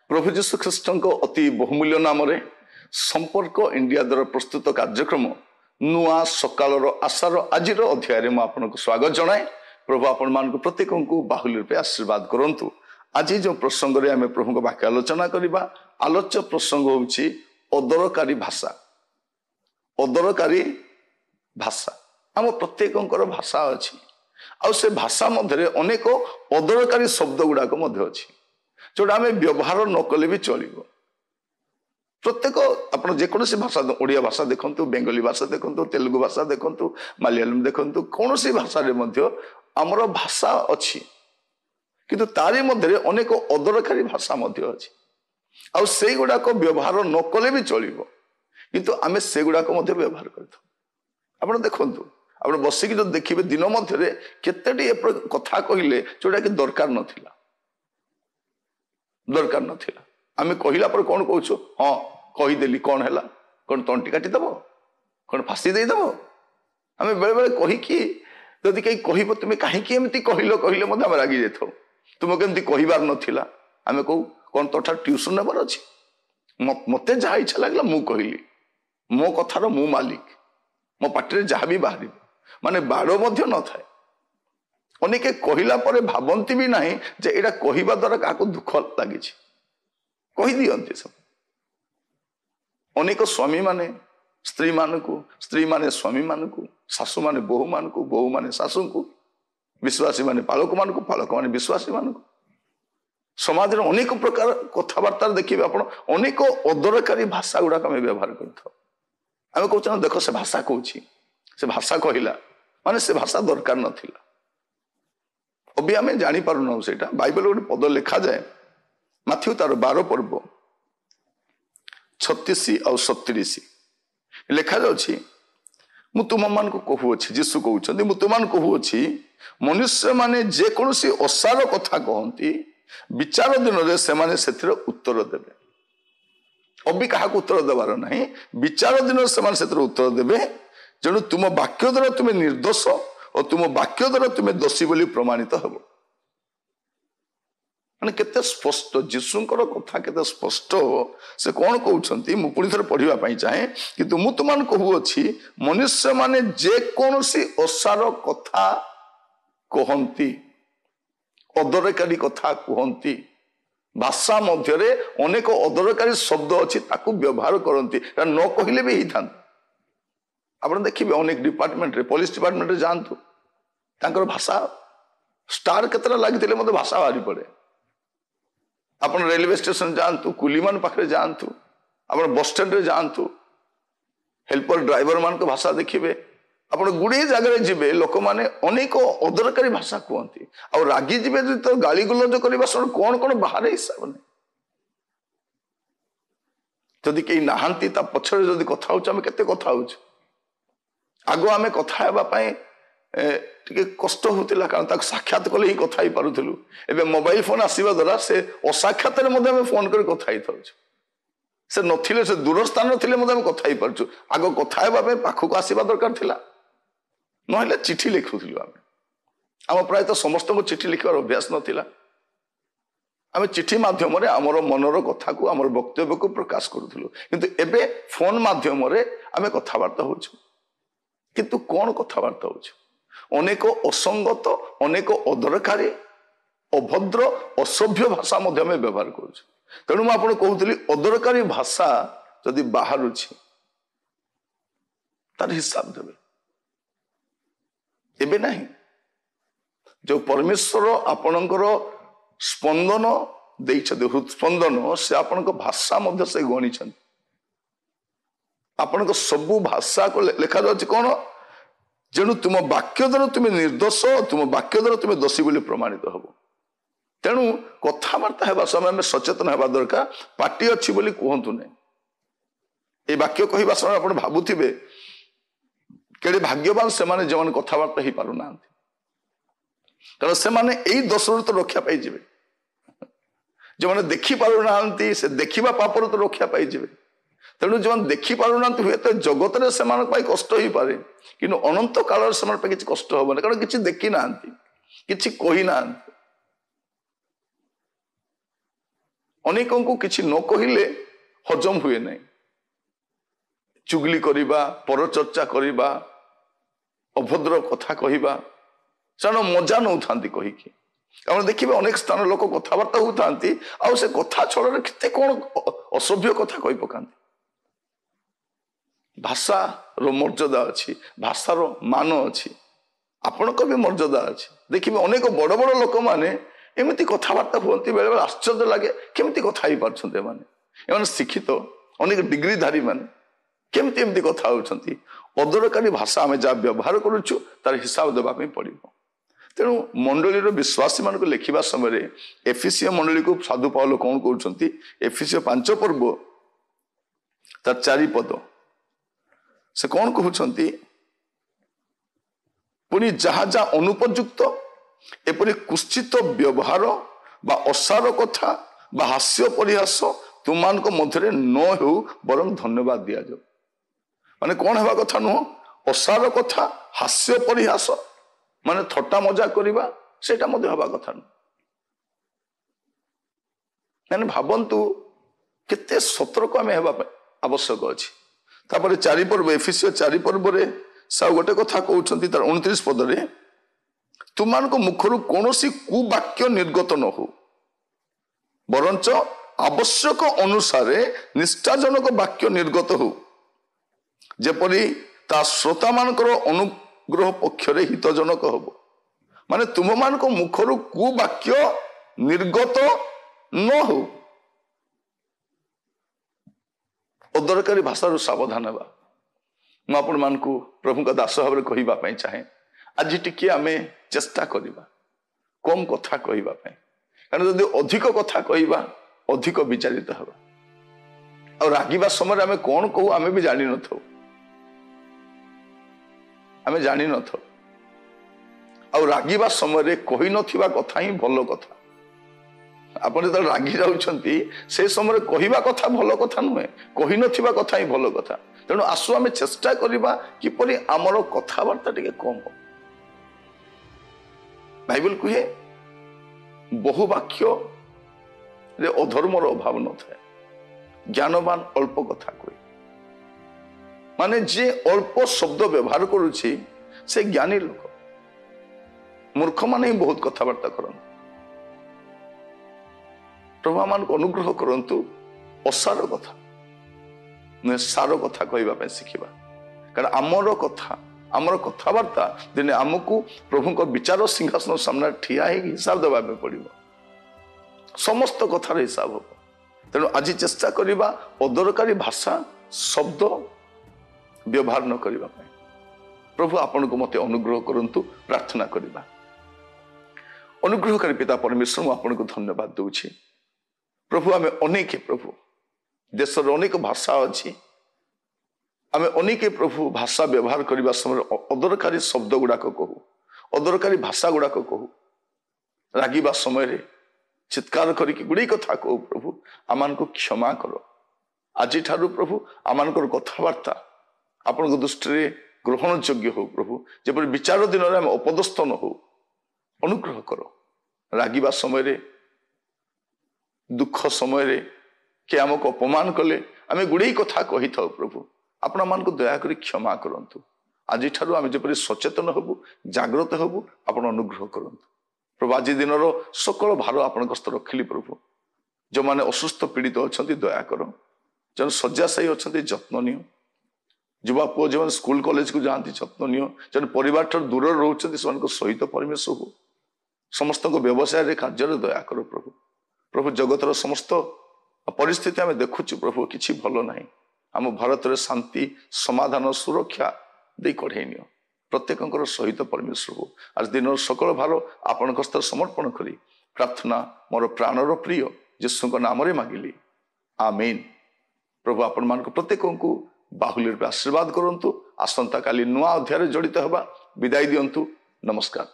प्रभु जीशु ख्रीष्ट अति बहुमूल्य नाम संपर्क इंडिया द्वारा प्रस्तुत कार्यक्रम नुआ सकाल आशार आज अध्याय में आपको स्वागत जनाए। प्रभु आपण मान प्रत्येक को बाहुल्य रूपे आशीर्वाद करंतु। आज जो प्रसंग रे आमे प्रभु वाक्य आलोचना करबा, आलोच्य प्रसंग होउछि अदरकारी भाषा। अदरकारी भाषा आम प्रत्येकंकर भाषा अछि आ से भाषा मध्य अनेक अदरकारी शब्द गुड़ाक अछि जोड़ा आम व्यवहार न कले भी चलो। प्रत्येक आप जेकोसी भाषा ओडिया भाषा देखंतु, बेंगली भाषा देखंतु, तेलुगु भाषा देखंतु, मलयालम देखंतु, कौन सी भाषा रे मध्य आमर भाषा अच्छी किंतु तारी मध्य अनेक अदरकारी भाषा मध्य अछि आ से गुड़ाक व्यवहार न कले भी चलो किंतु आमे से गुड़ाक मध्य व्यवहार करथु। आपण देखंतु, आप बसिक जो देखिए दिन मध्य केतेटी कथा कहले जोटा कि दरकार नथिला, दरकार नथिला। आमे कहिला पर कौन कहूछु, हाँ कहीदेली कौन हैला, कौन तंटी काटी दबो, कौन फांसी दे दबो। आमे बेले बेले कही कि जदि कहीं कहब तुम कहीं एमती कहलो कहले मत आम रागी जाइथो, तुम केमती कहबार नथिला। आमे कहू कौन तोठार ट्यूशन नेबार अछि, मते जहाँ इच्छा लागला मु कहली, मो कथार मु मालिक, मो पाटिरे जहाँ भी बाहर माने बाड़ मध्य न थाए। अनेके कहिला परे भाबंती भी नहीं जे एटा कहिबा द्वारा काको दुख लागी कही दियंती सब। अनेक स्वामी माने स्त्री मानकु, स्त्री माने स्वामी मानकु, सासु माने बोहू मानकु, बोहू माने सासु को, विश्वासी माने पालक मानकु, पालक माने विश्वासी मानकु। समाज रे अनेक प्रकार कथबार्ता देखिबे आपण, अनेक अदरकारी भाषा गुड़ाक आम व्यवहार करथो। आम कहूँ देख से भाषा कहूँ, से भाषा कहला माने से भाषा दरकार नथिला। अभी आम जानी पारुना सेटा बाइबल गोटे पद लिखा जाए माथ्यू तार 12 पर्व 36 और 37 लिखा जाउछि, मु तुम मान को कहूछि, जीसु कहउछन्ति मु तुम मान कहूछि मनुष्य माने जे कोनोसी असार कथा कहंती विचार दिन रे से माने सेतिर उत्तर देबे। अभी कहा उत्तर देवार नहीं, विचार दिन से माने सेतिर उत्तर देबे। जेणु तुम वाक्य द्वारा तुम्हें निर्दोष और तुम वाक्य द्वारा तुम्हें दोषी बोली प्रमाणित हब। माने केते स्पष्ट जीशुंकर कथा केते स्पष्ट। से कौन कहउछन्ति मु पुनी थरे पढ़िबा पई चाहे किंतु मु तुमान कहूछि मनुष्य माने जे कोनोसी असार कथा कहंती, अदरकारी कथा कहंती, भाषा मध्य अनेक अदरकारी शब्द अच्छी ताकू व्यवहार करती न कहले भी ही था। आप देखिए अनेक डिपार्टमेंट रे, पुलिस डिपार्टमेंट रे जातु तांकर भाषा स्टार केतरा लगी मत भाषा बाहरी पड़े। आप रेलवे स्टेशन जातु, कुलीमान पाखे जातु, आप बस स्टैंड रे जातु, हेल्पर ड्राइवर मान को भाषा देखिए। आप गुड़े जगह जी लोक मैंने अनेक अदरकारी भाषा कहती आ रागी जी तो गाली गुलज करने कौन कौन बाहर हिसाब नहीं। जदि कहीं नहांती ता पछरे जदि कथा होच, आमे केते कथा होच। आगो आमे कथा हेबापई टिके कष्ट होतिला, कारण ताक साक्षात कले ही कथा ही पारुथलु। एबे मोबाइल फोन आसीबा द्वारा से असाक्षात रे मध्ये आमे फोन कर कथा ही थाउछ। से नथिले, से दूर स्थान थिले मध्ये आमे कथा ही पारछु। आगो कथा हेबापई पाखको आसीबा दरकार थिला, नहले चिठी लिखुथिलु। आम प्रायत समस्त को चिठी लिखार अभ्यास नथिला। आम चिठी माध्यम आमर मनर कथा को, आमर वक्तव्य को प्रकाश करूथिलु। किंतु एबे फोन माध्यम आम कथबार्ता होछु। किंतु कौन कथबार्ता होछु, अनेक असंगत, अनेक अदरकारी, अभद्र, असभ्य भाषा मध्य आम व्यवहार करूछु। तेणु मुझे कहूली अदरकारी भाषा जदि बाहरुछि तार हिसाब देबे। एबे नहीं, जो परमेश्वर आपणकर स्पंदन देइछथि, हृदस्पंदन से आपणक भाषा मध्य से गणी छथि। आपणक सबु भाषा को लिखा जाउछि कोन, जेणु तुम वाक्य द्वारा तुम्हें निर्दोष, तुम वाक्य द्वारा तुम्हें दोषी बोली प्रमाणित हब। तेणु कथबार्ता हेबा समय में सचेतन हेबा दरकार। पार्टी अछि बोली कहंतु नै। ए वाक्य कहबा समय आपण भाबुथिबे केड़े भाग्यवान से माने जवन कथबार्ता ही पारु ना, कारण से माने एई दोषरु तो रक्षा पाई जिवे। जो माने देखि पारु ना से देखिबा पापरु तो रक्षा पाई जिवे। तेणु जो देखि पारु ना हुए तो जगत रे से माने पाई कष्ट ही पारे, किंतु अनंत काल से माने पाई किछि कष्ट होबो ना, कारण किछि देखि ना, किछि कहि ना। अनेकों किसी न कहले हजम हुए नहीं। चुगली करिबा, परचर्चा करिबा, अभद्र कथा कहिबा सेन मजा नौ कहीकि आप देखिए अनेक स्थान लोक कथबार्ता होता आउ से कथा छल केते कौन असभ्य कथा कही पकाती। भाषार मर्यादा अच्छी, भाषार मान अच्छी, आपण भी मर्यादा अच्छी। देखिए अनेक बड़ बड़ लोक मैंने एमती कथबार्ता हुए बेले बेले आश्चर्य लगे केमती कथा हो पार्टी शिक्षित अनेक डिग्रीधारी मैंने केमती एमती कथा होती। अदरकारी भाषा आम जहाँ व्यवहार करुचु तार हिसाब देवाई पड़ो। तेणु मंडलीर विश्वासी मान लिखा समय एफिसीय मंडली को साधु पाउल कौन कहते एफिसीय 5 पर्व तार 4 पद से कौन कहते पुणी जहाँ जहाँ अनुपयुक्त एपरी कुश्चित व्यवहार बा असार कथा बा हास्य परिहास तुम मध्य न हो बरं धन्यवाद दि जाओ। माने कौन हवा कथा नुह असार कथा हास्य परिहास माने थट्टा मजा करवा सेटा मध्य हवा कथा नुह। माने भावंतु केते सतर्क आमे हेबा आवश्यक अछि। तापर 4 पर्व एफिसीय 4 पर्व रे सा गोटे कथा कहउछंती तार 29 पद रे तुमान को मुखरु कोनोसी कुवाक्य निर्गत न हो बरंच आवश्यक अनुसारे निष्ठाजनक वाक्य निर्गत हो जेपरी ता श्रोता मानकर अनुग्रह पक्षरे हितजनक हो। माने तुम मान को मुखरु कुवाक्य निर्गत न हो। अदरकारी भाषा सावधान हेबा मु आपण मान को प्रभु का दास भाव कहवाई चाहे आज टिके आमे चेष्टा करिबा कम कथा कहवा कारण जदि अधिक कथा कहवा अधिक विचारित हवा और रागिबा समय आमे कौन कहू आमे भी जानी न थो आमे जानी न थो और रागिबा समय कही नथिबा कथा ही भलो कथा। आपण जब रागी जाउछंती से समय कहवा कथा भलो कथा नुहे कही नथिबा कथा ही भलो कथा। तेणु आसु आमे चेष्टा करिबा किपरि आमर कथाबार्ता टिके कम हो। बाइबल कहे बहु वाक्य रे अधर्मर अभाव न था ज्ञानवान अल्प कथा कहे माने जे अल्प शब्द व्यवहार करुछि से ज्ञानी लोक। मूर्ख माने ही बहुत कथबार्ता करन। प्रभु मान को अनुग्रह करंतु असार कथा न सार कथा कहवा पे शिखिबा कारण आमर कथा आमर कथबार्ता दिने आमको प्रभु को विचार सिंहासन सामने ठिया हिसाब देवा पड़ो समस्त कथार हिसाब हम। तेणु आज चेष्टा करवा अदरकारी भाषा शब्द व्यवहार न करने। प्रभु आपण को मत अनुग्रह करंतु प्रार्थना करवा। अनुग्रहकारी पिता परमेश्वर आपन को धन्यवाद दूची। प्रभु आम अनेक प्रभु देशर अनेक भाषा अच्छी आम अनेक प्रभु भाषा व्यवहार करने समय अदरकारी शब्द गुड़ाक कहू अदरकारी भाषा गुड़ाक कहू रागिबा समय चित्कार करके गुड़े कथा कहू। प्रभु आमान को क्षमा कर। आज ठारू प्रभु आमान कथबार्ता आपण दृष्टि ग्रहण योग्य हो। प्रभु जब विचार दिन में आम अपदस्थ न हो अनुग्रह कर। रागिबा समय दुख समय कि आमको अपमान कले आम गुड़े कथा कही था। प्रभु आपण मान को दया करी क्षमा करंतु। आज ठारू आम जपरी सचेतन हबु जागृत हबु आपण अनुग्रह करंतु। प्रभु आज दिन सकल भार आपण हस्त रखिली। प्रभु जो माने असुस्थ पीड़ित अच्छा दया कर जो शज्याशायी अच्छा जत्न नियो युवा पुओ जो स्कूल कॉलेज को जाती जत्न नियो जो परिवार दूर रोचते सहित परिवेश हो समस्त व्यवसाय कार्य दया कर। प्रभु प्रभु जगतर समस्त परिस्थिति आम देखुचु प्रभु किसी भल ना आम भारत में शांति समाधान सुरक्षा दे कढ़े नियो प्रत्येक सहित परमेश्वर हो। आज दिन सकल भार आपण हस्त समर्पण करी प्रार्थना मोर प्राणर प्रिय यीशु नाम रे मागिली आमीन। प्रभु आपण मान प्रत्येक को बाहुल्य आशीर्वाद करंतु। आसंता काली नुआ अध्याय जड़ित हवा विदाय दियंतु। नमस्कार।